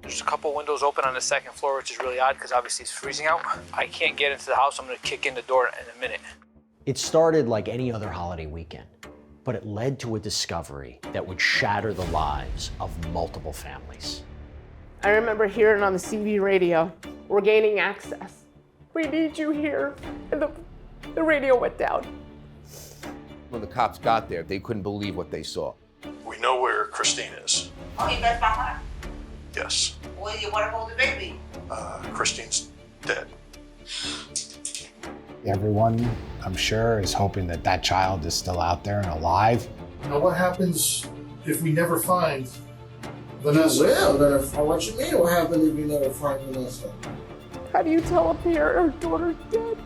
There's a couple windows open on the second floor, which is really odd because obviously it's freezing out. I can't get into the house. I'm gonna kick in the door in a minute. It started like any other holiday weekend, but it led to a discovery that would shatter the lives of multiple families. I remember hearing on the CB radio, "We're gaining access. We need you here." And the radio went down. When the cops got there, they couldn't believe what they saw. We know where Christine is. Oh, you guys found her? Yes. Well, you want to hold the baby? Christine's dead. Everyone, I'm sure, is hoping that that child is still out there and alive. Now, what happens if we never find Vanessa? What you mean? What happens if we never find Vanessa? How do you tell a parent her daughter's dead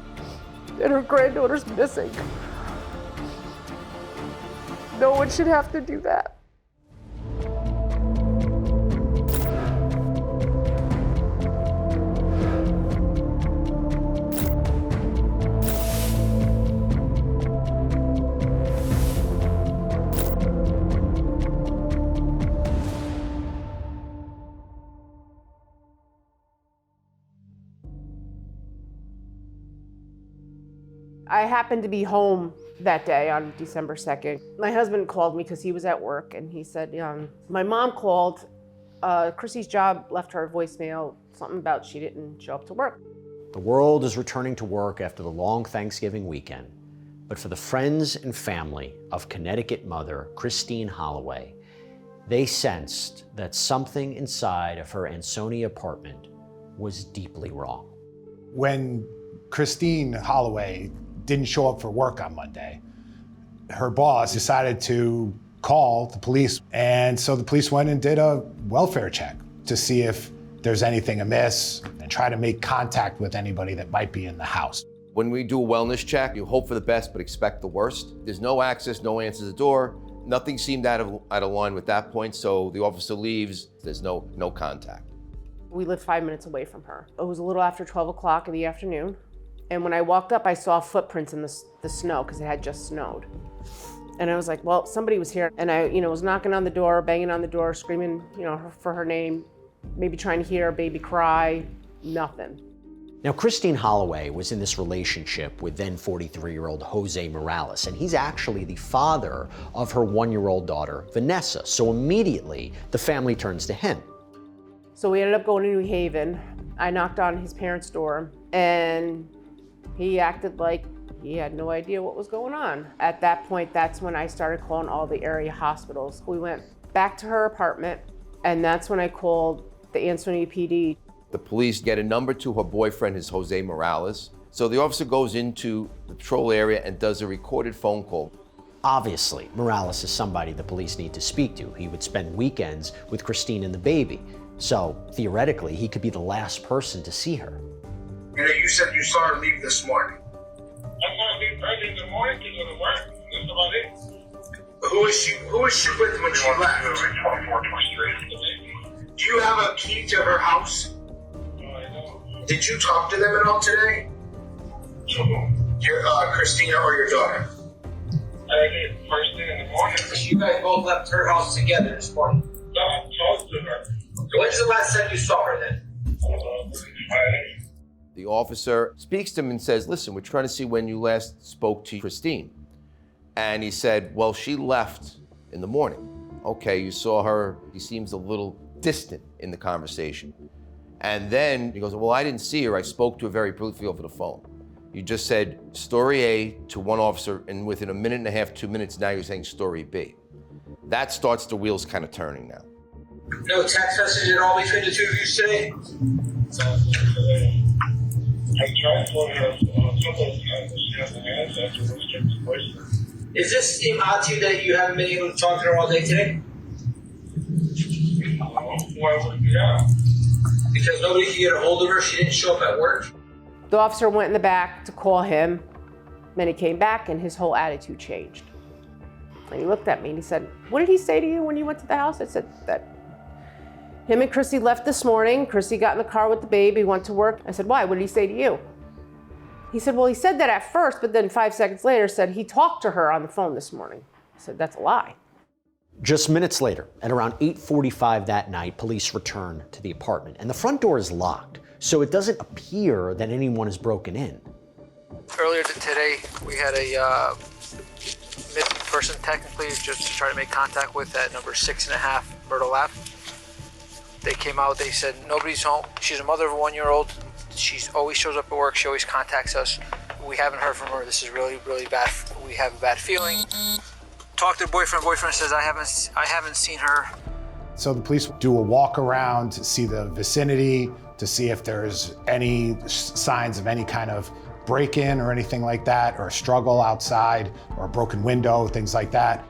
and her granddaughter's missing? No one should have to do that. I happened to be home that day on December 2nd. My husband called me because he was at work and he said, my mom called, Chrissy's job left her a voicemail, something about she didn't show up to work. The world is returning to work after the long Thanksgiving weekend, but for the friends and family of Connecticut mother Christine Holloway, they sensed that something inside of her Ansonia apartment was deeply wrong. When Christine Holloway didn't show up for work on Monday, her boss decided to call the police. And so the police went and did a welfare check to see if there's anything amiss and try to make contact with anybody that might be in the house. When we do a wellness check, you hope for the best but expect the worst. There's no access, no answer to the door. Nothing seemed out of line with that point, so the officer leaves. There's no contact. We lived 5 minutes away from her. It was a little after 12 o'clock in the afternoon. And when I walked up, I saw footprints in the snow because it had just snowed. And I was like, well, somebody was here. And I, was knocking on the door, banging on the door, screaming, for her name, maybe trying to hear a baby cry, nothing. Now, Christine Holloway was in this relationship with then 43-year-old Jose Morales, and he's actually the father of her 1-year-old daughter, Vanessa. So immediately, the family turns to him. So we ended up going to New Haven. I knocked on his parents' door, and he acted like he had no idea what was going on. At that point, that's when I started calling all the area hospitals. We went back to her apartment, and that's when I called the Ansonia PD. The police get a number to her boyfriend, his Jose Morales. So the officer goes into the patrol area and does a recorded phone call. Obviously, Morales is somebody the police need to speak to. He would spend weekends with Christine and the baby. So theoretically, he could be the last person to see her. You said you saw her leave this morning. I saw her leave early in the morning to go to work. That's about it. Who is she with when she left? 24, 23. Do you have a key to her house? No, I don't. Did you talk to them at all today? Your Christina or your daughter? I did first thing in the morning. You guys both left her house together this morning. No, I talked to her. When's the last time you saw her then? Friday. The officer speaks to him and says, listen, we're trying to see when you last spoke to Christine. And he said, well, she left in the morning. Okay, you saw her. He seems a little distant in the conversation. And then he goes, well, I didn't see her. I spoke to her very briefly over the phone. You just said story A to one officer, and within a minute and a half, 2 minutes, now you're saying story B. That starts the wheels kind of turning now. No text message at all between the two of you today? I tried for her a couple of times, but she hasn't answered. So let's check the voicemail. Does this seem odd to you that you haven't been able to talk to her all day today? Why would you? Yeah. Because nobody could get a hold of her, she didn't show up at work? The officer went in the back to call him. Then he came back and his whole attitude changed. And he looked at me and he said, what did he say to you when you went to the house? I said that him and Chrissy left this morning. Chrissy got in the car with the baby, went to work. I said, why? What did he say to you? He said, well, he said that at first, but then 5 seconds later said he talked to her on the phone this morning. I said, that's a lie. Just minutes later, at around 8:45 that night, police return to the apartment, and the front door is locked, so it doesn't appear that anyone has broken in. Earlier today, we had a missing person, technically, just to try to make contact with at number 6.5 Myrtle Ave. They came out, they said, nobody's home. She's a mother of a 1-year-old. She always shows up at work. She always contacts us. We haven't heard from her. This is really, really bad. We have a bad feeling. Talked to the boyfriend. Boyfriend says, I haven't seen her. So the police do a walk around to see the vicinity, to see if there's any signs of any kind of break-in or anything like that, or a struggle outside, or a broken window, things like that.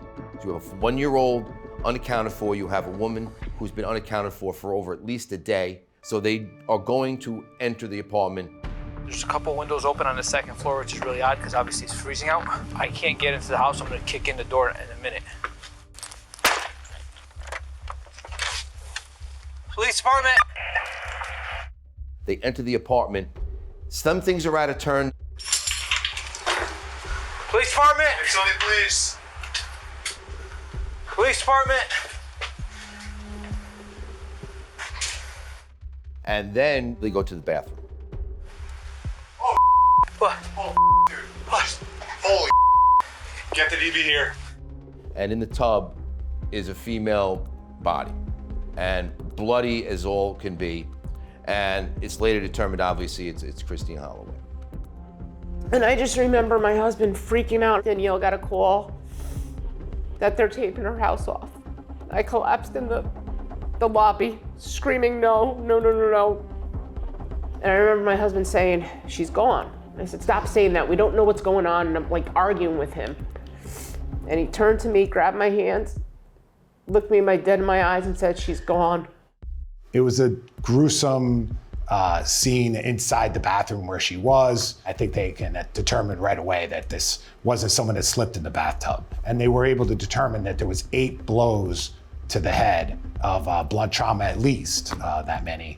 You have a 1-year-old unaccounted for. You have a woman who's been unaccounted for over at least a day. So they are going to enter the apartment. There's a couple windows open on the second floor, which is really odd because obviously it's freezing out. I can't get into the house. I'm going to kick in the door in a minute. Police department. They enter the apartment. Some things are out of turn. Police department. Please. Police department. And then they go to the bathroom. What? Dude. What? Holy Get the DV here. And in the tub is a female body, and bloody as all can be. And it's later determined, obviously, it's Christine Holloway. And I just remember my husband freaking out. Danielle got a call that they're taking her house off. I collapsed in the lobby, screaming, no, no, no, no, no. And I remember my husband saying, she's gone. I said, stop saying that. We don't know what's going on. And I'm like arguing with him. And he turned to me, grabbed my hands, looked me dead in my eyes and said, she's gone. It was a gruesome scene inside the bathroom where she was. I think they can determine right away that this wasn't someone that slipped in the bathtub. And they were able to determine that there was 8 blows to the head of blunt trauma, at least that many.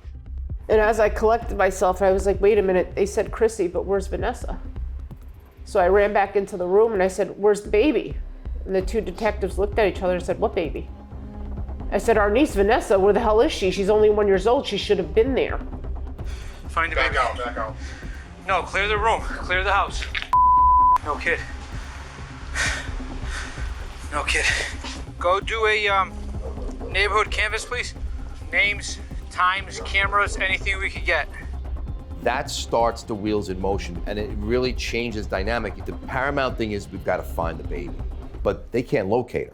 And as I collected myself, I was like, wait a minute, they said Chrissy, but where's Vanessa? So I ran back into the room and I said, where's the baby? And the 2 detectives looked at each other and said, what baby? I said, our niece Vanessa, where the hell is she? She's only 1 year old, she should have been there. Find the baby. Back out. No, clear the room, clear the house. No kid. No kid. Go do a neighborhood canvas, please. Names, times, cameras, anything we could get. That starts the wheels in motion, and it really changes dynamic. The paramount thing is we've got to find the baby, but they can't locate her.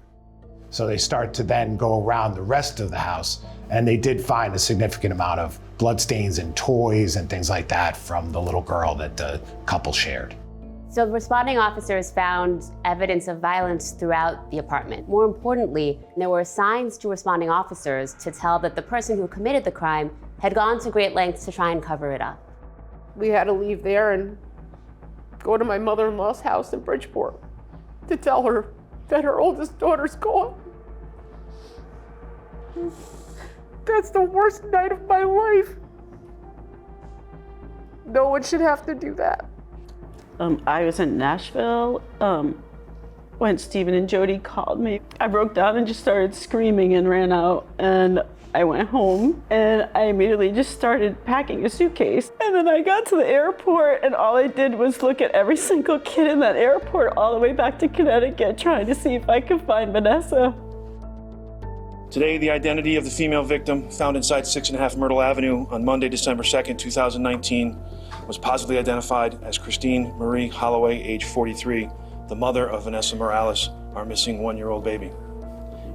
So they start to then go around the rest of the house, and they did find a significant amount of bloodstains and toys and things like that from the little girl that the couple shared. So the responding officers found evidence of violence throughout the apartment. More importantly, there were signs to responding officers to tell that the person who committed the crime had gone to great lengths to try and cover it up. We had to leave there and go to my mother-in-law's house in Bridgeport to tell her that her oldest daughter's gone. That's the worst night of my life. No one should have to do that. I was in Nashville when Stephen and Jody called me. I broke down and just started screaming and ran out, and I went home and I immediately just started packing a suitcase. And then I got to the airport and all I did was look at every single kid in that airport all the way back to Connecticut, trying to see if I could find Vanessa. Today, the identity of the female victim found inside 6.5 Myrtle Avenue on Monday, December 2nd, 2019, was positively identified as Christine Marie Holloway, age 43, the mother of Vanessa Morales, our missing 1-year-old baby.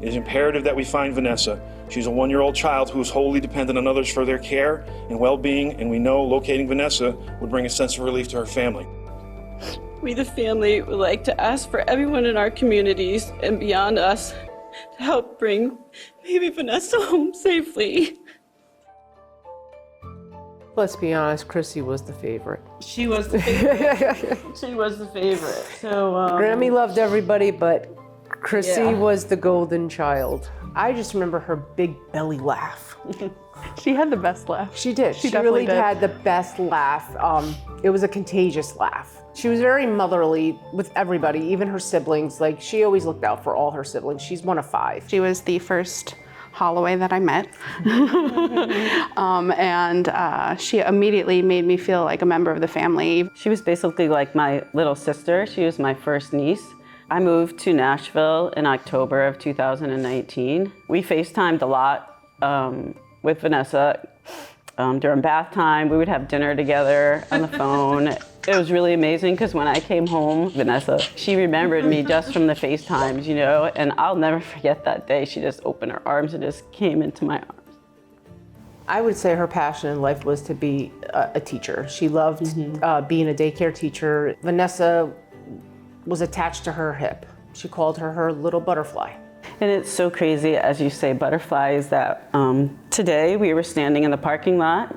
It is imperative that we find Vanessa. She's a 1-year-old child who is wholly dependent on others for their care and well-being, and we know locating Vanessa would bring a sense of relief to her family. We, the family, would like to ask for everyone in our communities and beyond us to help bring baby Vanessa home safely. Let's be honest, Chrissy was the favorite. She was the favorite. She was the favorite. So Grammy loved everybody, but Chrissy was the golden child. I just remember her big belly laugh. She had the best laugh. She did. She really had the best laugh. It was a contagious laugh. She was very motherly with everybody, even her siblings. Like, she always looked out for all her siblings. She's one of 5. She was the first Holloway that I met. She immediately made me feel like a member of the family. She was basically like my little sister. She was my first niece. I moved to Nashville in October of 2019. We FaceTimed a lot with Vanessa. During bath time, we would have dinner together on the phone. It was really amazing because when I came home, Vanessa, she remembered me just from the FaceTimes, you know, and I'll never forget that day. She just opened her arms and just came into my arms. I would say her passion in life was to be a teacher. She loved being a daycare teacher. Vanessa was attached to her hip. She called her little butterfly. And it's so crazy, as you say, butterflies, that today we were standing in the parking lot,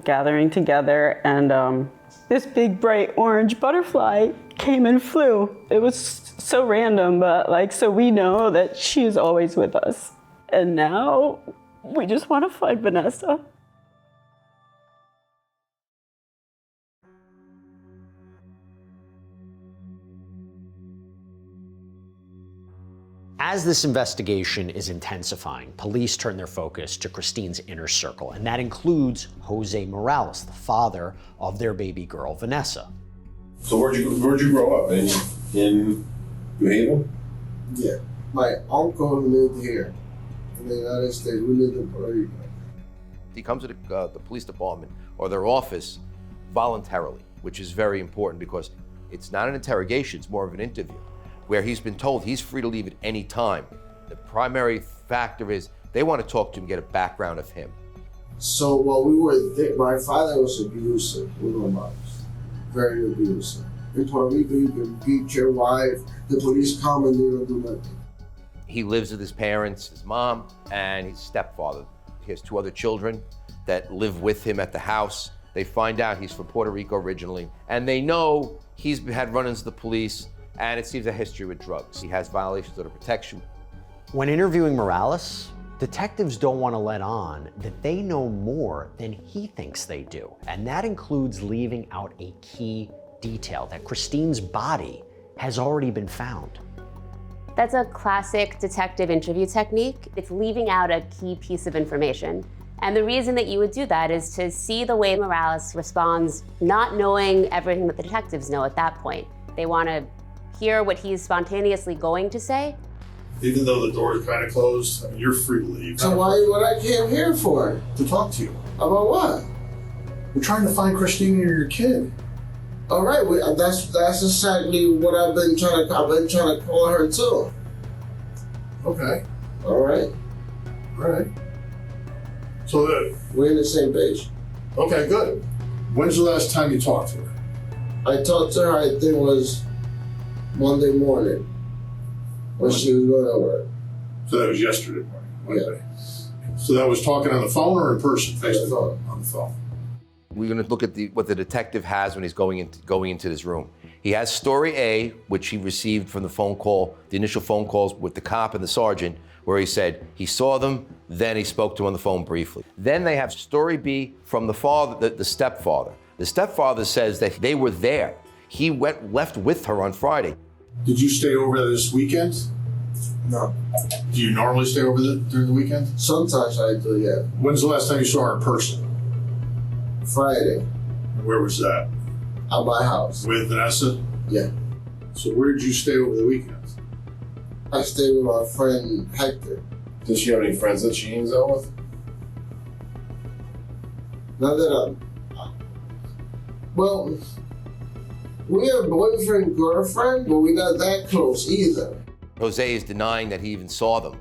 gathering together, and this big bright orange butterfly came and flew. It was so random, but like, so we know that she's always with us. And now we just want to find Vanessa. As this investigation is intensifying, police turn their focus to Christine's inner circle, and that includes Jose Morales, the father of their baby girl, Vanessa. So where'd you grow up? In New Haven? Yeah. My uncle lived here in the United States. We lived in Puerto Rico. He comes to the police department or their office voluntarily, which is very important because it's not an interrogation, it's more of an interview, where he's been told he's free to leave at any time. The primary factor is they want to talk to him, get a background of him. So while we were there, my father was abusive with my mom. Very abusive. In Puerto Rico, you can beat your wife, the police come and they don't do nothing. He lives with his parents, his mom, and his stepfather. He has 2 other children that live with him at the house. They find out he's from Puerto Rico originally, and they know he's had run-ins with the police, and it seems a history with drugs. He has violations of the protection. When interviewing Morales, detectives don't want to let on that they know more than he thinks they do. And that includes leaving out a key detail, that Christine's body has already been found. That's a classic detective interview technique. It's leaving out a key piece of information. And the reason that you would do that is to see the way Morales responds, not knowing everything that the detectives know at that point. They want to hear what he's spontaneously going to say. Even though the door is kind of closed, I mean, you're free to leave. So what I came here for? To talk to you. About what? We're trying to find Christine and your kid. All right, that's exactly what I've been trying to call her too. Okay. All right. All right. So we're in the same page. Okay, good. When's the last time you talked to her? I talked to her, I think it was Monday morning when she was going to work. So that was yesterday morning. Okay. Yeah. So that was talking on the phone or in person? On the phone. We're going to look at what the detective has when he's going into this room. He has story A, which he received from the initial phone calls with the cop and the sergeant, where he said he saw them, then he spoke to him on the phone briefly. Then they have story B from the father, the stepfather. The stepfather says that they were there. He left with her on Friday. Did you stay over there this weekend? No. Do you normally stay over there during the weekend? Sometimes I do, yeah. When's the last time you saw her in person? Friday. And where was that? At my house. With Vanessa? Yeah. So where did you stay over the weekend? I stayed with my friend Hector. Does she have any friends that she hangs out with? Not that well, we're boyfriend, girlfriend, but we're not that close either. Jose is denying that he even saw them.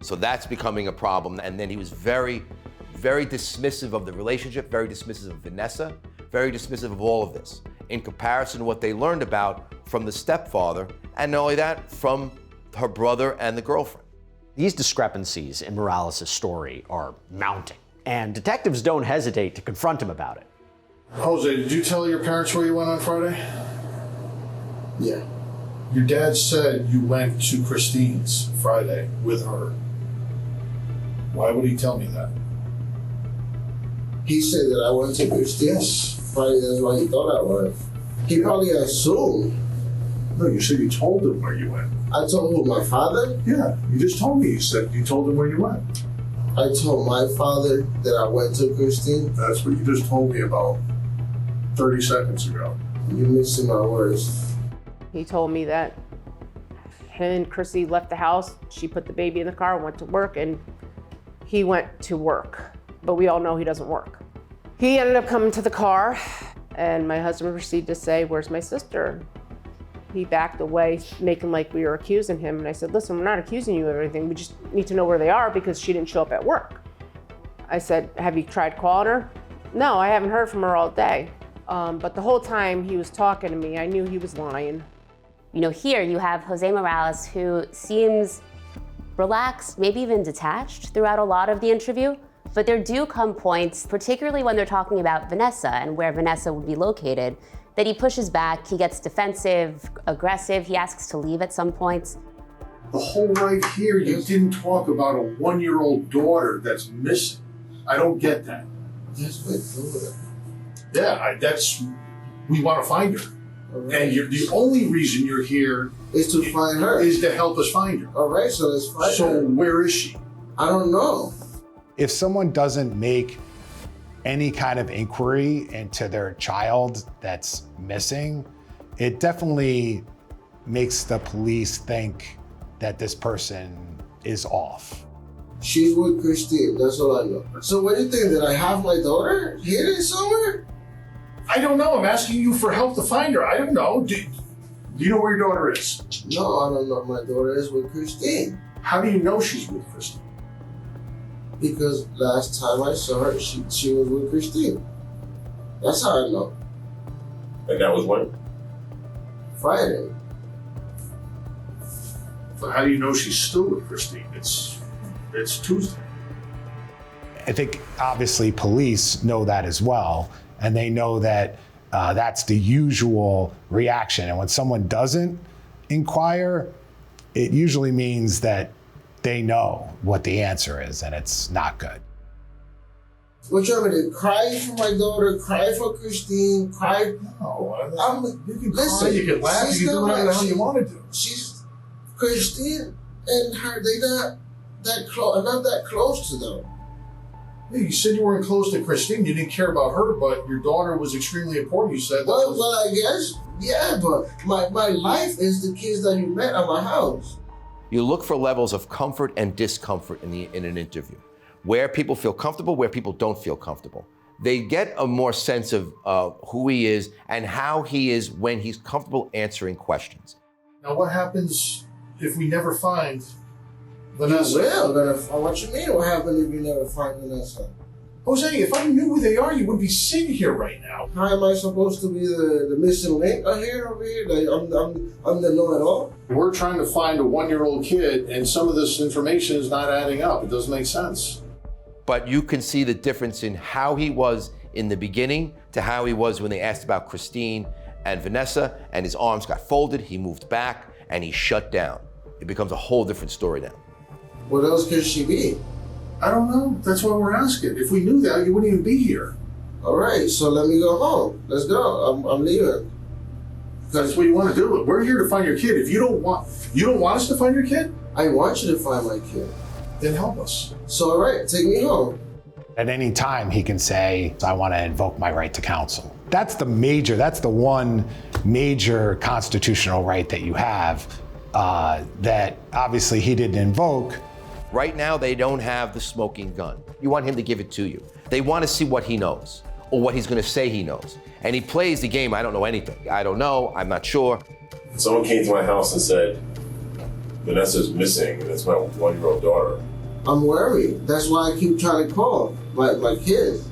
So that's becoming a problem. And then he was very, very dismissive of the relationship, very dismissive of Vanessa, very dismissive of all of this, in comparison to what they learned about from the stepfather, and not only that, from her brother and the girlfriend. These discrepancies in Morales' story are mounting, and detectives don't hesitate to confront him about it. Jose, did you tell your parents where you went on Friday? Yeah. Your dad said you went to Christine's Friday with her. Why would he tell me that? He said that I went to Christine's Friday, that's why he thought I went. He probably assumed. No, you said you told him where you went. I told who, my father? Yeah, you just told me. You said you told him where you went. I told my father that I went to Christine. That's what you just told me about 30 seconds ago. You're missing my words. He told me that him and Chrissy left the house. She put the baby in the car, went to work, and he went to work. But we all know he doesn't work. He ended up coming to the car, and my husband proceeded to say, "Where's my sister?" He backed away, making like we were accusing him. And I said, "Listen, we're not accusing you of anything. We just need to know where they are because she didn't show up at work." I said, "Have you tried calling her?" "No, I haven't heard from her all day." But the whole time he was talking to me, I knew he was lying. You know, here you have Jose Morales, who seems relaxed, maybe even detached throughout a lot of the interview. But there do come points, particularly when they're talking about Vanessa and where Vanessa would be located, that he pushes back, he gets defensive, aggressive, he asks to leave at some points. The whole right here, you didn't talk about a 1-year-old daughter that's missing. I don't get that. That's my daughter. Yeah, we want to find her. Right. And the only reason you're here is to find her. Is to help us find her. All right, so let's find her. So where is she? I don't know. If someone doesn't make any kind of inquiry into their child that's missing, it definitely makes the police think that this person is off. She's with Christine, that's all I know. So what do you think, that I have my daughter hidden somewhere? I don't know. I'm asking you for help to find her. I don't know. Do you know where your daughter is? No, I don't know. My daughter is with Christine. How do you know she's with Christine? Because last time I saw her, she was with Christine. That's how I know. And that was when? Friday. So how do you know she's still with Christine? It's Tuesday. I think obviously police know that as well, and they know that that's the usual reaction. And when someone doesn't inquire, it usually means that they know what the answer is, and it's not good. What you want me to cry for my daughter, cry for Christine, cry? No, you can listen, cry, you can laugh, you can do whatever the hell you want to do. She's Christine and her, they not that close to them. Yeah, you said you weren't close to Christine, you didn't care about her, but your daughter was extremely important, you said. Well, I guess, yeah, but my life is the kids that you met at my house. You look for levels of comfort and discomfort in an interview, where people feel comfortable, where people don't feel comfortable. They get a more sense of who he is and how he is when he's comfortable answering questions. Now, what happens if we never find Vanessa? What you mean? What happens if you never find Vanessa? Jose, if I knew who they are, you wouldn't be sitting here right now. How am I supposed to be the missing link over here? Like I'm the know-it-all. We're trying to find a 1-year-old kid, and some of this information is not adding up. It doesn't make sense. But you can see the difference in how he was in the beginning to how he was when they asked about Christine and Vanessa, and his arms got folded, he moved back, and he shut down. It becomes a whole different story now. What else could she be? I don't know. That's why we're asking. If we knew that, you wouldn't even be here. All right, so let me go home. Let's go. I'm leaving. That's what you want to do. We're here to find your kid. If you don't want us to find your kid? I want you to find my kid. Then help us. So, all right, take me home. At any time, he can say, I want to invoke my right to counsel. That's the one major constitutional right that you have that obviously he didn't invoke. Right now, they don't have the smoking gun. You want him to give it to you. They want to see what he knows or what he's going to say he knows. And he plays the game, I don't know anything. I don't know, I'm not sure. Someone came to my house and said, Vanessa's missing, and it's my 1-year-old daughter. I'm worried. That's why I keep trying to call my kids.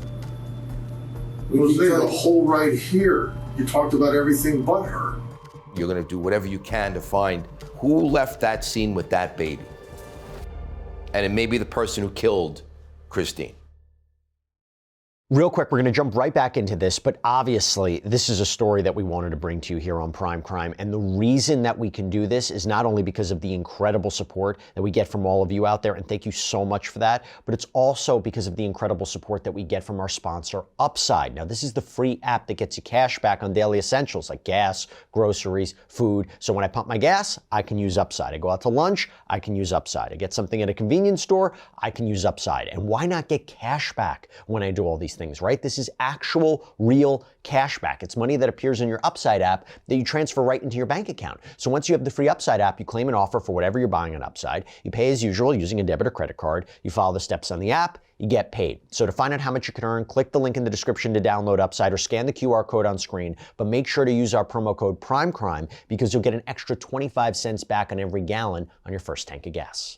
The whole right here, you talked about everything but her. You're going to do whatever you can to find who left that scene with that baby. And it may be the person who killed Christine. Real quick, we're going to jump right back into this, but obviously this is a story that we wanted to bring to you here on Prime Crime. And the reason that we can do this is not only because of the incredible support that we get from all of you out there, and thank you so much for that, but it's also because of the incredible support that we get from our sponsor, Upside. Now, this is the free app that gets you cash back on daily essentials like gas, groceries, food. So when I pump my gas, I can use Upside. I go out to lunch, I can use Upside. I get something at a convenience store, I can use Upside. And why not get cash back when I do all these things, right? This is actual, real cash back. It's money that appears in your Upside app that you transfer right into your bank account. So once you have the free Upside app, you claim an offer for whatever you're buying on Upside. You pay as usual using a debit or credit card. You follow the steps on the app, you get paid. So to find out how much you can earn, click the link in the description to download Upside or scan the QR code on screen. But make sure to use our promo code PRIMECRIME because you'll get an extra 25 cents back on every gallon on your first tank of gas.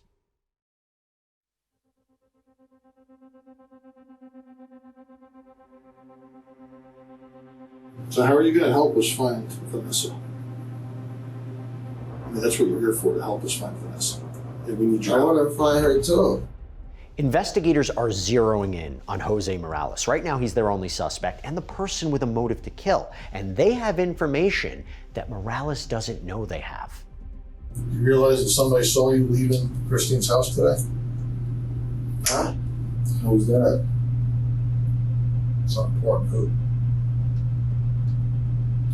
So how are you going to help us find Vanessa? I mean, that's what you're here for, to help us find Vanessa. And we need your help. I want to find her too. Investigators are zeroing in on Jose Morales. Right now, he's their only suspect and the person with a motive to kill. And they have information that Morales doesn't know they have. You realize that somebody saw you leaving Christine's house today? Huh? Who's that? It's not important who.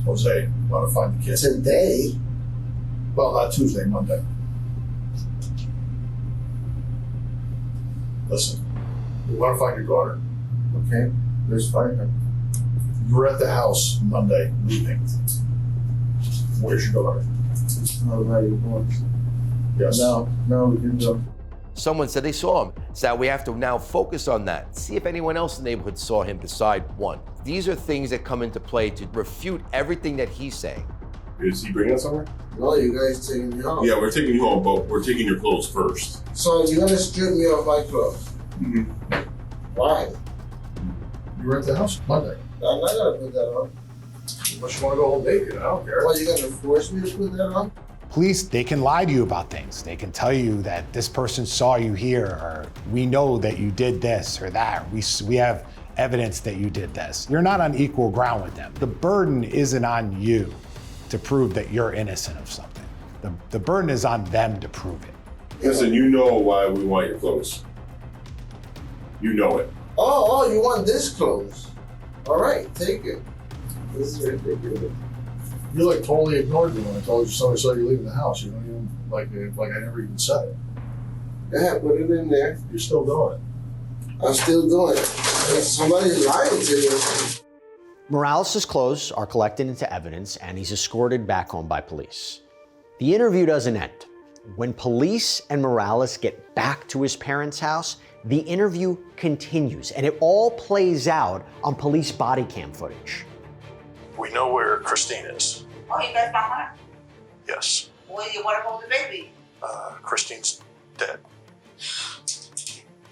Jose, want to find the kid. Today? Well, not Tuesday, Monday. Listen, we want to find your daughter. Okay, let's find her. You were at the house Monday, leaving. Where's your daughter? Oh, where are you going? Yes. No, we can go. Someone said they saw him. So we have to now focus on that. See if anyone else in the neighborhood saw him beside one. These are things that come into play to refute everything that he's saying. Is he bringing us somewhere? No, you guys taking me home. Yeah, we're taking you home, but we're taking your clothes first. So you're gonna strip me of my clothes? Mm-hmm. Why? You were at the house Monday. I'm not gonna put that on. Unless you want to go home naked, I don't care. Well, you gonna force me to put that on? Police, they can lie to you about things. They can tell you that this person saw you here, or we know that you did this or that. We have evidence that you did this. You're not on equal ground with them. The burden isn't on you to prove that you're innocent of something. The burden is on them to prove it. Listen, you know why we want your clothes. You know it. Oh, you want this clothes? All right, take it. This is ridiculous. You like totally ignored me when I told you somebody saw you leaving the house. You don't even like I never even said it. Yeah, put it in there. You're still doing it. I'm still doing it. Somebody's lying to you. Morales' clothes are collected into evidence and he's escorted back home by police. The interview doesn't end. When police and Morales get back to his parents' house, the interview continues and it all plays out on police body cam footage. We know where Christine is. Oh, you guys found her? Yes. Well, you want to hold the baby? Christine's dead.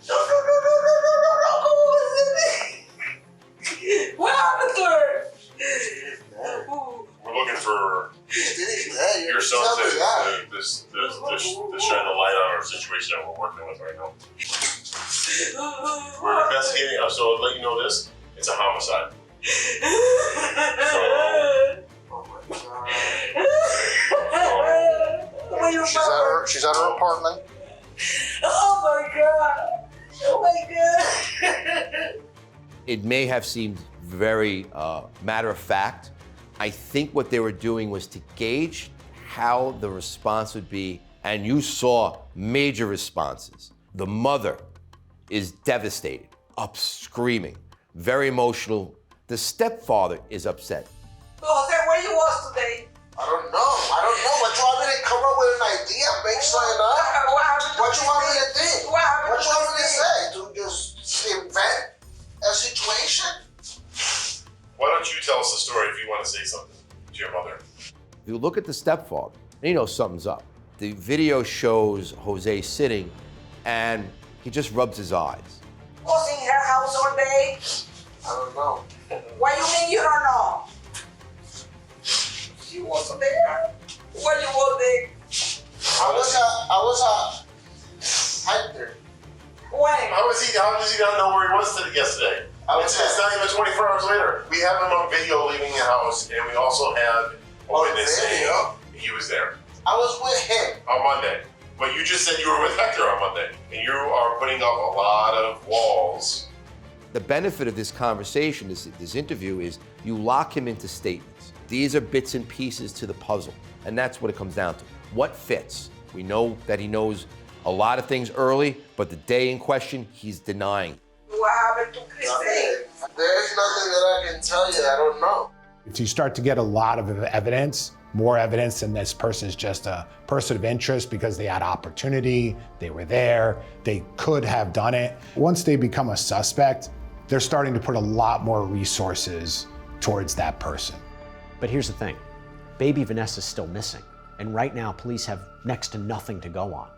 No. What happened to her? We're looking for your son to shine a light on our situation that we're working with right now. We're investigating, so I'll let you know this, it's a homicide. She's at her apartment. Oh my God. It may have seemed very matter of fact. I think what they were doing was to gauge how the response would be, and you saw major responses. The mother is devastated, up screaming, very emotional. The stepfather is upset. Jose, where you was today? I don't know. What you want me to come up with an idea, make something up? What you want me to think? What you want me to say? To just invent a situation? Why don't you tell us the story if you want to say something to your mother? If you look at the stepfather, you know something's up. The video shows Jose sitting and he just rubs his eyes. Was in her house all day? I don't know. What you mean you don't know? She wasn't there. Where you was there? I was hiking. When? How does he not know where he was yesterday? It's not even 24 hours later. We have him on video leaving the house, and we also have a witness saying he was there. I was with him. On Monday. But you just said you were with Hector on Monday, and you are putting up a lot of walls. The benefit of this conversation, this interview, is you lock him into statements. These are bits and pieces to the puzzle, and that's what it comes down to. What fits? We know that he knows a lot of things early, but the day in question, he's denying. What happened to Christine? There's nothing that I can tell you. I don't know. If you start to get a lot of evidence, more evidence than this person is just a person of interest because they had opportunity, they were there, they could have done it. Once they become a suspect, they're starting to put a lot more resources towards that person. But here's the thing, baby Vanessa's still missing. And right now, police have next to nothing to go on.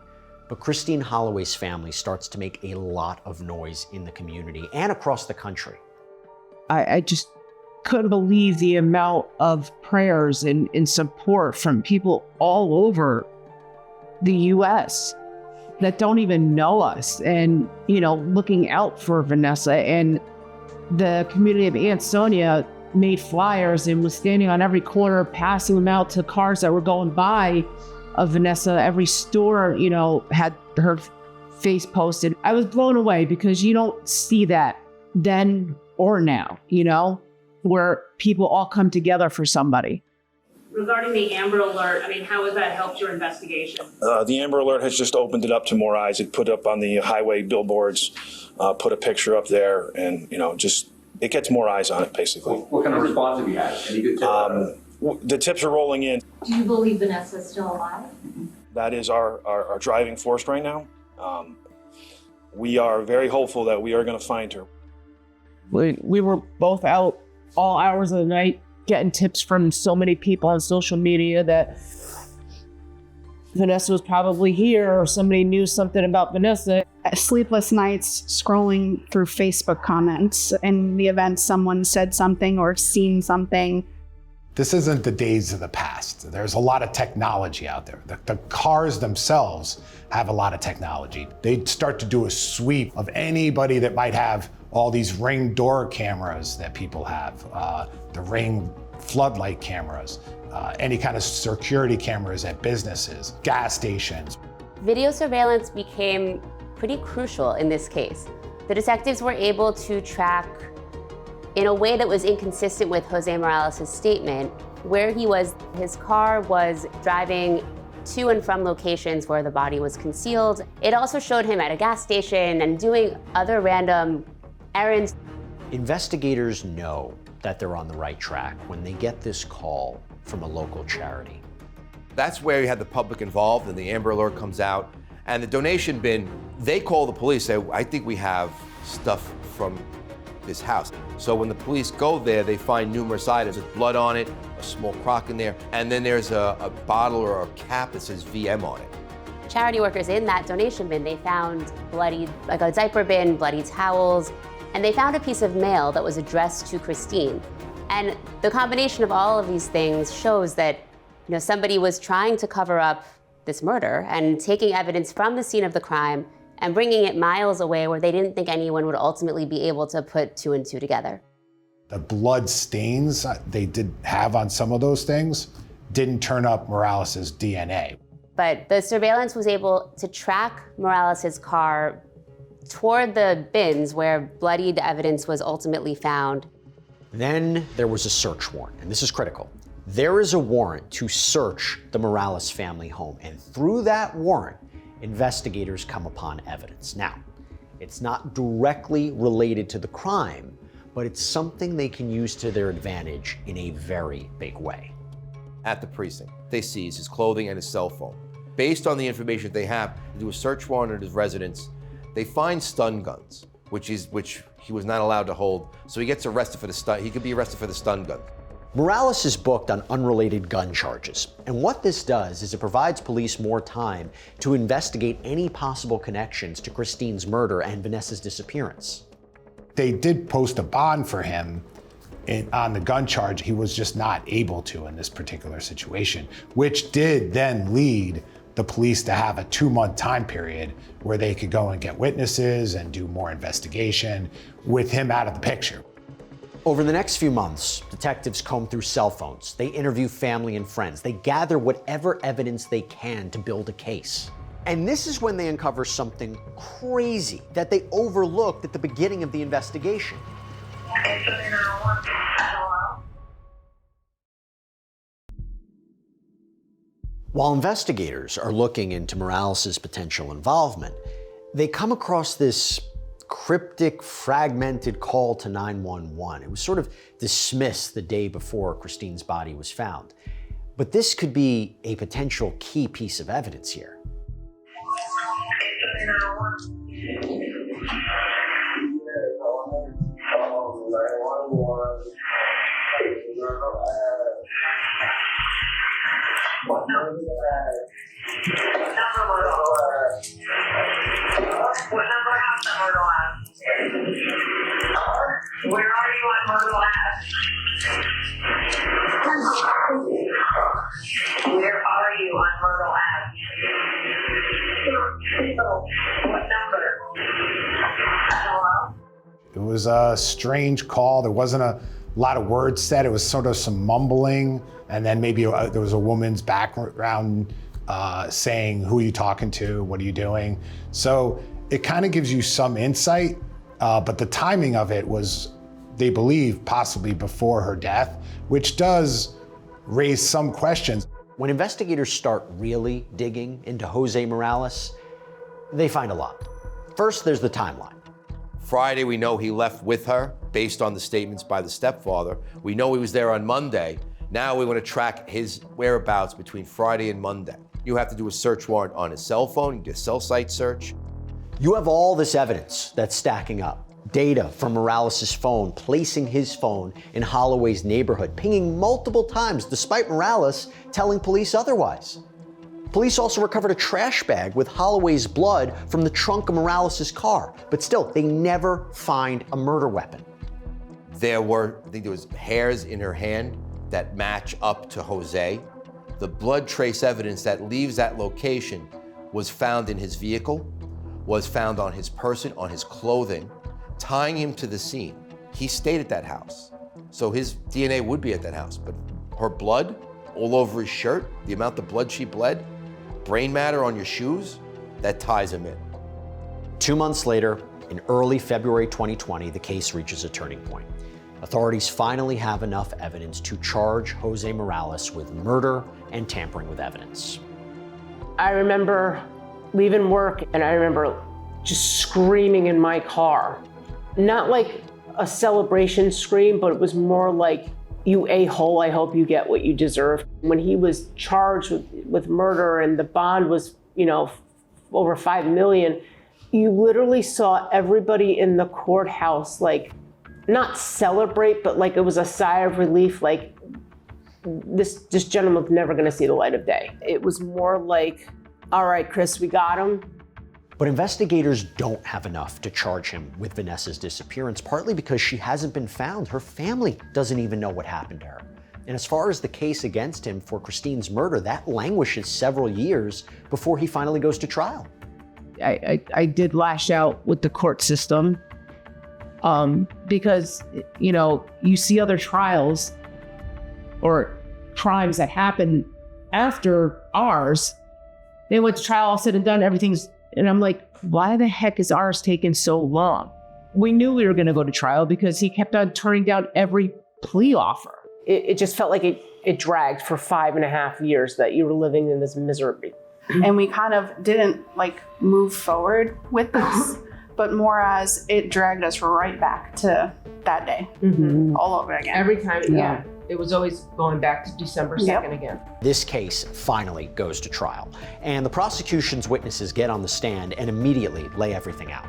But Christine Holloway's family starts to make a lot of noise in the community and across the country. I just couldn't believe the amount of prayers and support from people all over the U.S. that don't even know us and, looking out for Vanessa. And the community of Ansonia made flyers and was standing on every corner, passing them out to cars that were going by of Vanessa. Every store, had her face posted. I was blown away because you don't see that then or now, where people all come together for somebody. Regarding the Amber Alert, how has that helped your investigation? The Amber Alert has just opened it up to more eyes. It put up on the highway billboards, put a picture up there, and it gets more eyes on it, basically. What kind of response have you had? Any good tips? The tips are rolling in. Do you believe Vanessa's still alive? That is our driving force right now. We are very hopeful that we are going to find her. We were both out all hours of the night getting tips from so many people on social media that Vanessa was probably here or somebody knew something about Vanessa. Sleepless nights scrolling through Facebook comments. In the event someone said something or seen something. This isn't the days of the past. There's a lot of technology out there. The cars themselves have a lot of technology. They'd start to do a sweep of anybody that might have all these Ring door cameras that people have, the Ring floodlight cameras, any kind of security cameras at businesses, gas stations. Video surveillance became pretty crucial in this case. The detectives were able to track in a way that was inconsistent with Jose Morales' statement, where he was. His car was driving to and from locations where the body was concealed. It also showed him at a gas station and doing other random errands. Investigators know that they're on the right track when they get this call from a local charity. That's where you had the public involved and the Amber Alert comes out. And the donation bin, they call the police, say, I think we have stuff from this house. So when the police go there, they find numerous items. There's blood on it, a small crock in there, and then there's a bottle or a cap that says VM on it. Charity workers in that donation bin, they found bloody, like a diaper bin, bloody towels, and they found a piece of mail that was addressed to Christine. And the combination of all of these things shows that somebody was trying to cover up this murder and taking evidence from the scene of the crime and bringing it miles away where they didn't think anyone would ultimately be able to put two and two together. The blood stains they did have on some of those things didn't turn up Morales' DNA. But the surveillance was able to track Morales' car toward the bins where bloodied evidence was ultimately found. Then there was a search warrant, and this is critical. There is a warrant to search the Morales family home, and through that warrant, investigators come upon evidence. Now, it's not directly related to the crime, but it's something they can use to their advantage in a very big way. At the precinct, they seize his clothing and his cell phone. Based on the information they have, they do a search warrant at his residence. They find stun guns, which he was not allowed to hold, so he gets arrested for the stun. He could be arrested for the stun gun. Morales is booked on unrelated gun charges. And what this does is it provides police more time to investigate any possible connections to Christine's murder and Vanessa's disappearance. They did post a bond for him on the gun charge. He was just not able to in this particular situation, which did then lead the police to have a 2-month time period where they could go and get witnesses and do more investigation with him out of the picture. Over the next few months, detectives comb through cell phones. They interview family and friends. They gather whatever evidence they can to build a case. And this is when they uncover something crazy that they overlooked at the beginning of the investigation. While investigators are looking into Morales' potential involvement, they come across this cryptic, fragmented call to 911. It was sort of dismissed the day before Christine's body was found. But this could be a potential key piece of evidence here. Where are you on Myrtle Ave? Where are you on Myrtle Ave? What number? Hello? It was a strange call. There wasn't a lot of words said. It was sort of some mumbling, and then maybe there was a woman's background saying, who are you talking to? What are you doing? So it kind of gives you some insight, but the timing of it was, they believe, possibly before her death, which does raise some questions. When investigators start really digging into Jose Morales, they find a lot. First, there's the timeline. Friday, we know he left with her based on the statements by the stepfather. We know he was there on Monday. Now we want to track his whereabouts between Friday and Monday. You have to do a search warrant on his cell phone, you do a cell site search. You have all this evidence that's stacking up. Data from Morales' phone, placing his phone in Holloway's neighborhood, pinging multiple times despite Morales telling police otherwise. Police also recovered a trash bag with Holloway's blood from the trunk of Morales' car, but still, they never find a murder weapon. I think there was hairs in her hand that match up to Jose. The blood trace evidence that leaves that location was found in his vehicle, was found on his person, on his clothing, tying him to the scene. He stayed at that house, so his DNA would be at that house, but her blood all over his shirt, the amount of blood she bled, brain matter on your shoes, that ties him in. 2 months later, in early February 2020, the case reaches a turning point. Authorities finally have enough evidence to charge Jose Morales with murder and tampering with evidence. I remember leaving work and I remember just screaming in my car. Not like a celebration scream, but it was more like, you a-hole, I hope you get what you deserve. When he was charged with murder and the bond was, over $5 million, you literally saw everybody in the courthouse, like, not celebrate, but like it was a sigh of relief, like this gentleman's never gonna see the light of day. It was more like, all right, Chris, we got him. But investigators don't have enough to charge him with Vanessa's disappearance, partly because she hasn't been found. Her family doesn't even know what happened to her. And as far as the case against him for Christine's murder, that languishes several years before he finally goes to trial. I did lash out with the court system because, you see other trials or crimes that happen after ours. They went to trial, all said and done, and I'm like, why the heck is ours taking so long? We knew we were going to go to trial because he kept on turning down every plea offer. It just felt like it dragged for 5.5 years that you were living in this misery. And we kind of didn't move forward with this, but more as it dragged us right back to that day, all over again. Every time, yeah. It was always going back to December 2nd again. This case finally goes to trial, and the prosecution's witnesses get on the stand and immediately lay everything out.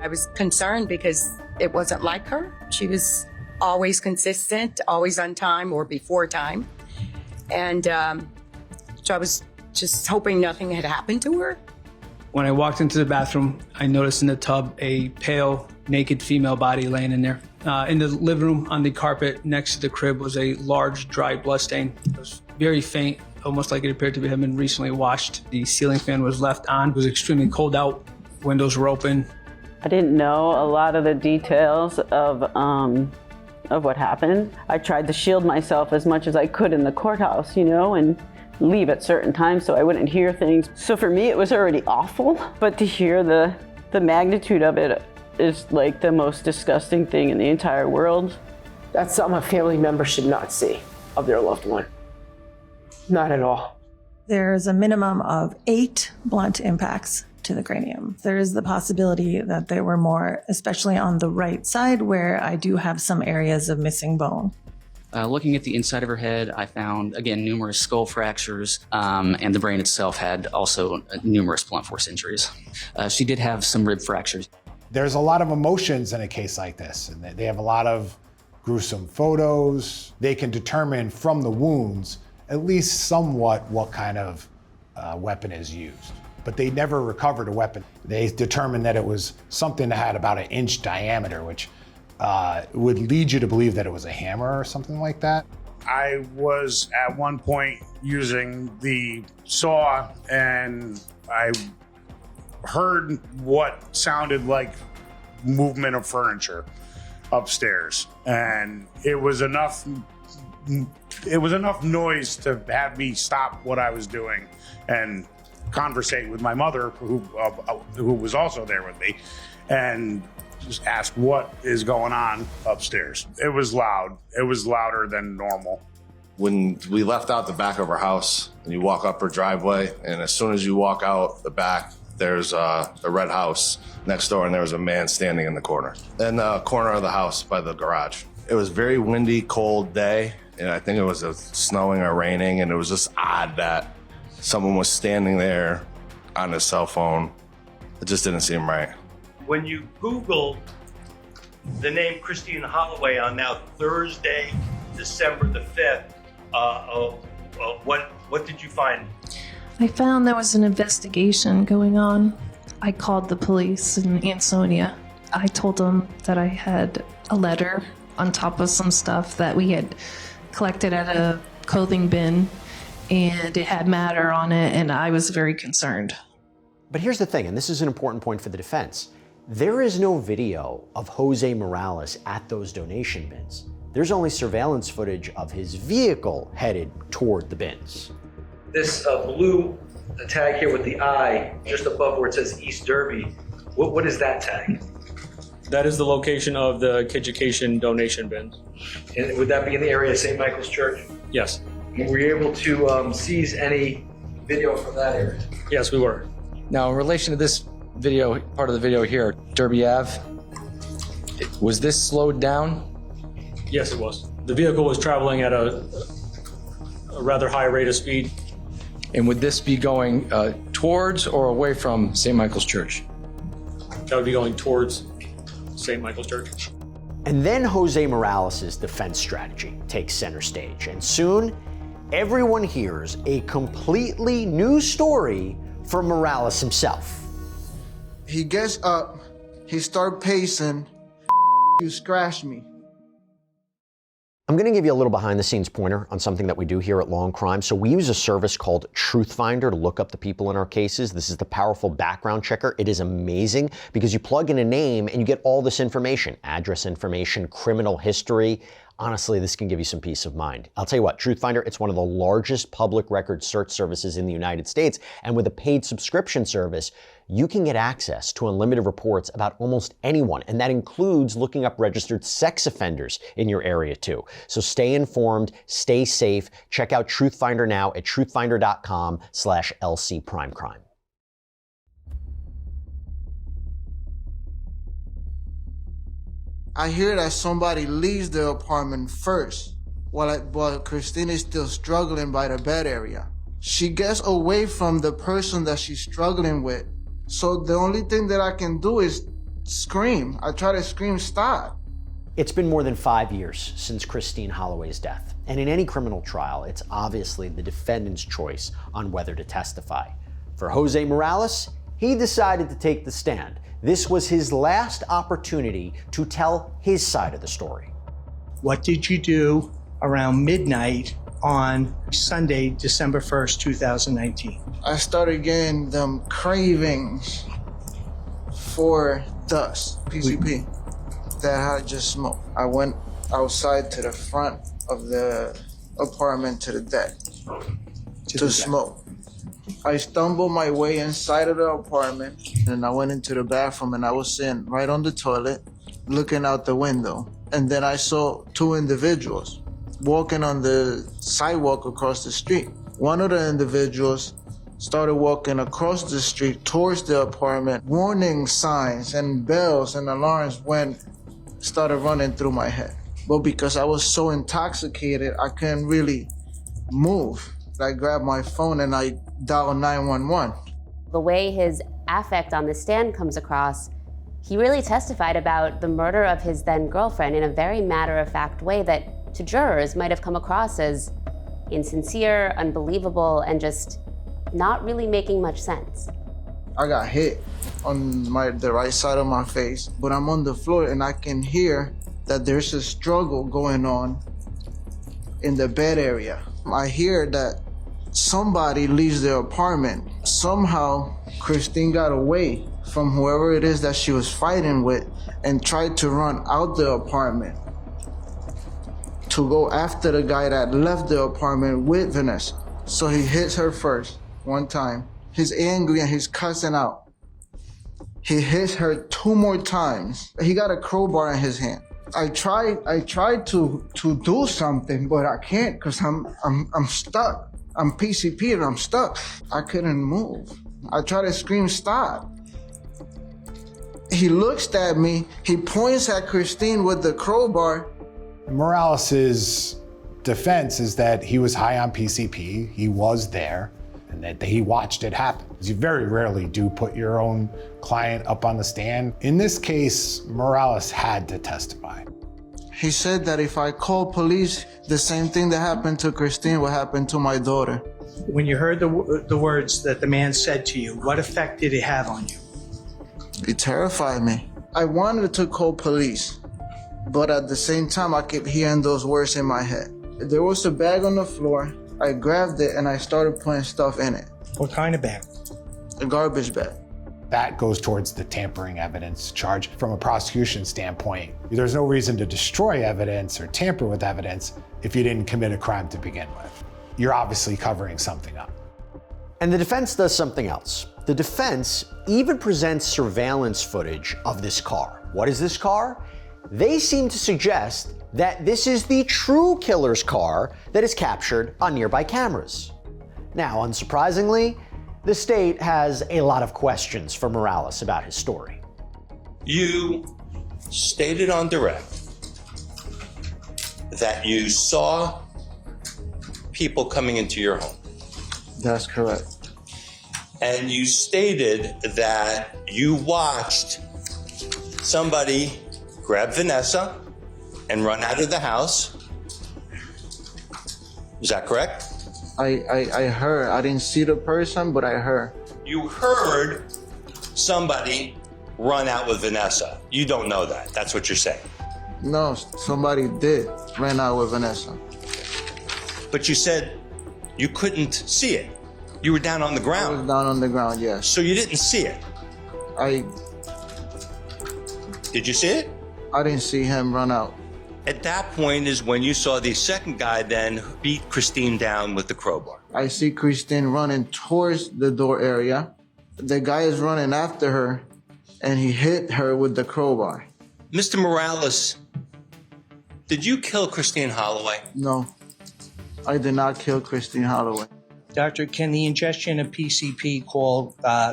I was concerned because it wasn't like her. She was always consistent, always on time or before time. And so I was just hoping nothing had happened to her. When I walked into the bathroom, I noticed in the tub a pale, naked female body laying in there. In the living room, on the carpet next to the crib, was a large, dry blood stain. It was very faint almost like it appeared to have been recently washed. The ceiling fan was left on. It was extremely cold out. Windows were open. I didn't know a lot of the details of what happened. I tried to shield myself as much as I could in the courthouse, and leave at certain times so I wouldn't hear things. So for me, it was already awful, but to hear the magnitude of it is like the most disgusting thing in the entire world. That's something a family member should not see of their loved one. Not at all. There's a minimum of 8 blunt impacts to the cranium. There is the possibility that there were more, especially on the right side where I do have some areas of missing bone. Looking at the inside of her head, I found, again, numerous skull fractures, and the brain itself had also numerous blunt force injuries. She did have some rib fractures. There's a lot of emotions in a case like this, and they have a lot of gruesome photos. They can determine from the wounds at least somewhat what kind of weapon is used. But they never recovered a weapon. They determined that it was something that had about 1 inch diameter, which would lead you to believe that it was a hammer or something like that. I was at one point using the saw and I heard what sounded like movement of furniture upstairs. And it was enough noise to have me stop what I was doing and conversate with my mother, who was also there with me, and just ask what is going on upstairs. It was loud. It was louder than normal. When we left out the back of our house and you walk up her driveway, and as soon as you walk out the back, there's a red house next door, and there was a man standing in the corner of the house by the garage. It was a very windy, cold day, and I think it was snowing or raining, and it was just odd that someone was standing there on his cell phone. It just didn't seem right. When you Googled the name Christine Holloway on now Thursday, December the 5th, what did you find? I found there was an investigation going on. I called the police in Ansonia. I told them that I had a letter on top of some stuff that we had collected at a clothing bin, and it had matter on it, and I was very concerned. But here's the thing, and this is an important point for the defense. There is no video of Jose Morales at those donation bins. There's only surveillance footage of his vehicle headed toward the bins. This blue tag here with the eye just above where it says East Derby, what is that tag? That is the location of the Kidducation donation bins. And would that be in the area of St. Michael's Church? Yes. Were you able to seize any video from that area? Yes, we were. Now, in relation to this video, part of the video here, Derby Ave, was this slowed down? Yes, it was. The vehicle was traveling at a rather high rate of speed. And would this be going towards or away from St. Michael's Church? That would be going towards St. Michael's Church. And then Jose Morales' defense strategy takes center stage, and soon everyone hears a completely new story from Morales himself. He gets up, he starts pacing, you scratched me. I'm going to give you a little behind the scenes pointer on something that we do here at Law&Crime. So we use a service called Truthfinder to look up the people in our cases. This is the powerful background checker. It is amazing because you plug in a name and you get all this information, address information, criminal history. Honestly, this can give you some peace of mind. I'll tell you what, Truthfinder, it's one of the largest public record search services in the United States. And with a paid subscription service, you can get access to unlimited reports about almost anyone. And that includes looking up registered sex offenders in your area too. So stay informed, stay safe. Check out Truthfinder now at truthfinder.com/LCPrimeCrime. I hear that somebody leaves the apartment first, while Christine is still struggling by the bed area. She gets away from the person that she's struggling with. So the only thing that I can do is scream. I try to scream, stop. It's been more than 5 years since Christine Holloway's death. And in any criminal trial, it's obviously the defendant's choice on whether to testify. For Jose Morales, he decided to take the stand. This was his last opportunity to tell his side of the story. What did you do around midnight on Sunday, December 1st, 2019? I started getting them cravings for dust, PCP, that I just smoked. I went outside to the front of the apartment to the deck to smoke. I stumbled my way inside of the apartment and I went into the bathroom and I was sitting right on the toilet looking out the window. And then I saw two individuals walking on the sidewalk across the street. One of the individuals started walking across the street towards the apartment. Warning signs and bells and alarms started running through my head. But because I was so intoxicated, I couldn't really move. I grabbed my phone and I dialed 911. The way his affect on the stand comes across, he really testified about the murder of his then girlfriend in a very matter-of-fact way that to jurors might have come across as insincere, unbelievable, and just not really making much sense. I got hit on the right side of my face, but I'm on the floor and I can hear that there's a struggle going on in the bed area. I hear that somebody leaves the apartment. Somehow, Christine got away from whoever it is that she was fighting with and tried to run out the apartment to go after the guy that left the apartment with Vanessa. So he hits her first, one time. He's angry and he's cussing out. He hits her 2 more times. He got a crowbar in his hand. I tried to do something, but I can't because I'm stuck. I'm PCP and I'm stuck. I couldn't move. I tried to scream, stop. He looks at me, he points at Christine with the crowbar. Morales' defense is that he was high on PCP, he was there, and that he watched it happen. You very rarely do put your own client up on the stand. In this case, Morales had to testify. He said that if I call police, the same thing that happened to Christine will happen to my daughter. When you heard the words that the man said to you, what effect did it have on you? It terrified me. I wanted to call police, but at the same time, I kept hearing those words in my head. There was a bag on the floor. I grabbed it and I started putting stuff in it. What kind of bag? A garbage bag. That goes towards the tampering evidence charge. From a prosecution standpoint, there's no reason to destroy evidence or tamper with evidence if you didn't commit a crime to begin with. You're obviously covering something up. And the defense does something else. The defense even presents surveillance footage of this car. What is this car? They seem to suggest that this is the true killer's car that is captured on nearby cameras. Now, unsurprisingly, the state has a lot of questions for Morales about his story. You stated on direct that you saw people coming into your home. That's correct. And you stated that you watched somebody grab Vanessa and run out of the house. Is that correct? I heard. I didn't see the person, but I heard. You heard somebody run out with Vanessa. You don't know that. That's what you're saying. No, somebody did run out with Vanessa. But you said you couldn't see it. You were down on the ground. I was down on the ground, yes. So you didn't see it? Did you see it? I didn't see him run out. At that point is when you saw the second guy then beat Christine down with the crowbar. I see Christine running towards the door area. The guy is running after her, and he hit her with the crowbar. Mr. Morales, did you kill Christine Holloway? No, I did not kill Christine Holloway. Doctor, can the ingestion of PCP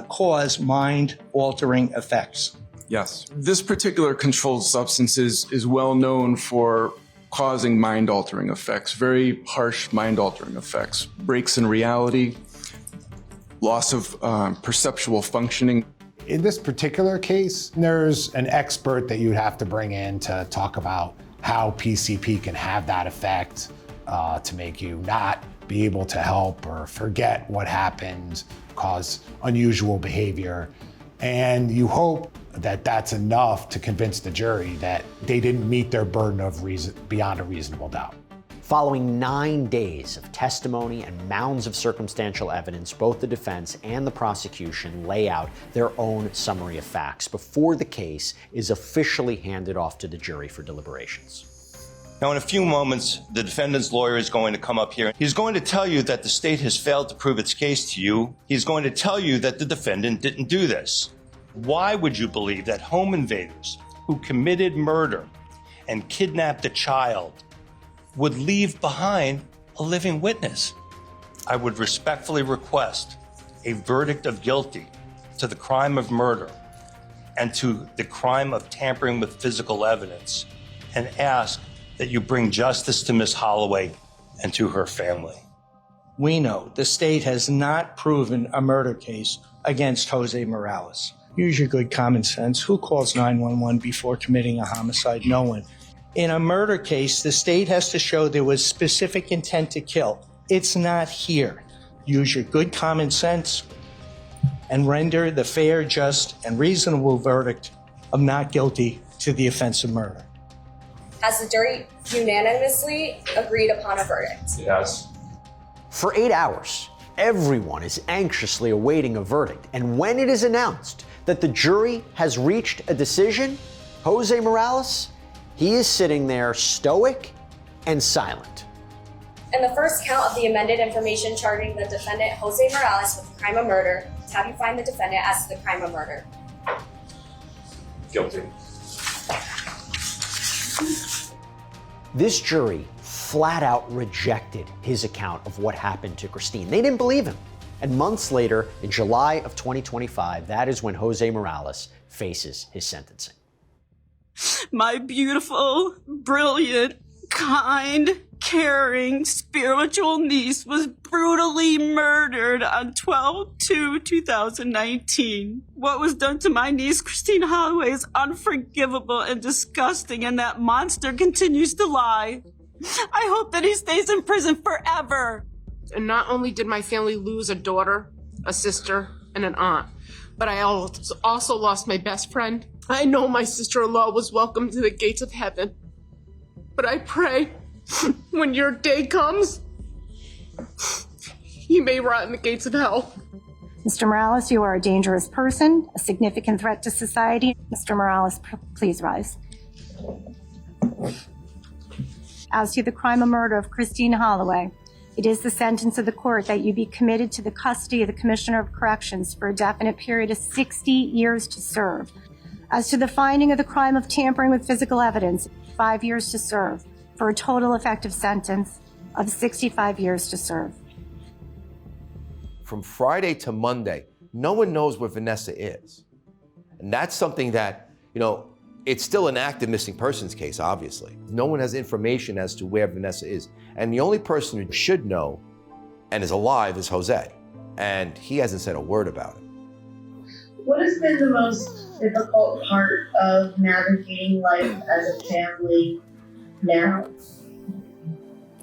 cause mind-altering effects? Yes. This particular controlled substance is well known for causing mind-altering effects, very harsh mind-altering effects, breaks in reality, loss of perceptual functioning. In this particular case, there's an expert that you'd have to bring in to talk about how PCP can have that effect to make you not be able to help or forget what happened, cause unusual behavior. And you hope that that's enough to convince the jury that they didn't meet their burden of reason beyond a reasonable doubt. Following 9 days of testimony and mounds of circumstantial evidence, both the defense and the prosecution lay out their own summary of facts before the case is officially handed off to the jury for deliberations. Now, in a few moments, the defendant's lawyer is going to come up here. He's going to tell you that the state has failed to prove its case to you. He's going to tell you that the defendant didn't do this. Why would you believe that home invaders who committed murder and kidnapped a child would leave behind a living witness? I would respectfully request a verdict of guilty to the crime of murder and to the crime of tampering with physical evidence, and ask that you bring justice to Ms. Holloway and to her family. We know the state has not proven a murder case against Jose Morales. Use your good common sense. Who calls 911 before committing a homicide? No one. In a murder case, the state has to show there was specific intent to kill. It's not here. Use your good common sense and render the fair, just, and reasonable verdict of not guilty to the offense of murder. Has the jury unanimously agreed upon a verdict? Yes. For 8 hours, everyone is anxiously awaiting a verdict, and when it is announced that the jury has reached a decision, Jose Morales, he is sitting there stoic and silent. In the first count of the amended information charging the defendant Jose Morales with the crime of murder, how do you find the defendant as to the crime of murder? Guilty. This jury flat out rejected his account of what happened to Christine. They didn't believe him. And months later, in July of 2025, that is when Jose Morales faces his sentencing. My beautiful, brilliant, kind, caring, spiritual niece was brutally murdered on 12/2/2019. What was done to my niece, Christine Holloway, is unforgivable and disgusting, and that monster continues to lie. I hope that he stays in prison forever. And not only did my family lose a daughter, a sister, and an aunt, but I also lost my best friend. I know my sister-in-law was welcome to the gates of heaven, but I pray when your day comes, you may rot in the gates of hell. Mr. Morales, you are a dangerous person, a significant threat to society. Mr. Morales, please rise. As to the crime of murder of Christine Holloway, it is the sentence of the court that you be committed to the custody of the Commissioner of Corrections for a definite period of 60 years to serve. As to the finding of the crime of tampering with physical evidence, 5 years to serve, for a total effective sentence of 65 years to serve. From Friday to Monday, no one knows where Vanessa is. And that's something that, it's still an active missing persons case, obviously. No one has information as to where Vanessa is. And the only person who should know and is alive is Jose. And he hasn't said a word about it. What has been the most difficult part of navigating life as a family now?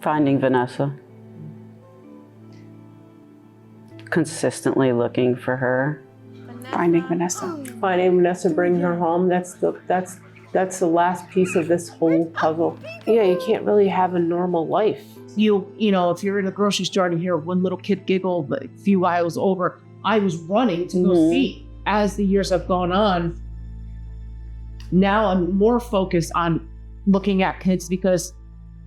Finding Vanessa. Consistently looking for her. Finding Vanessa. Finding Vanessa, bringing her home, that's the last piece of this whole puzzle. Yeah, you can't really have a normal life. If you're in a grocery store and you hear one little kid giggle a few aisles over, I was running to go see. As the years have gone on, now I'm more focused on looking at kids because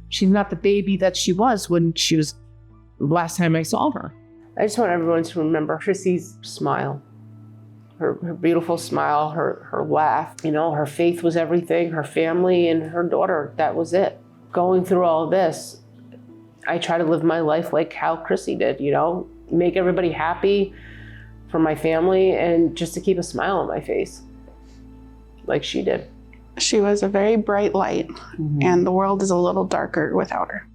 she's not the baby that she was when she was last time I saw her. I just want everyone to remember Chrissy's smile. Her beautiful smile, her laugh, her faith was everything, her family and her daughter, that was it. Going through all of this, I try to live my life like how Chrissy did, make everybody happy for my family and just to keep a smile on my face, like she did. She was a very bright light, and the world is a little darker without her.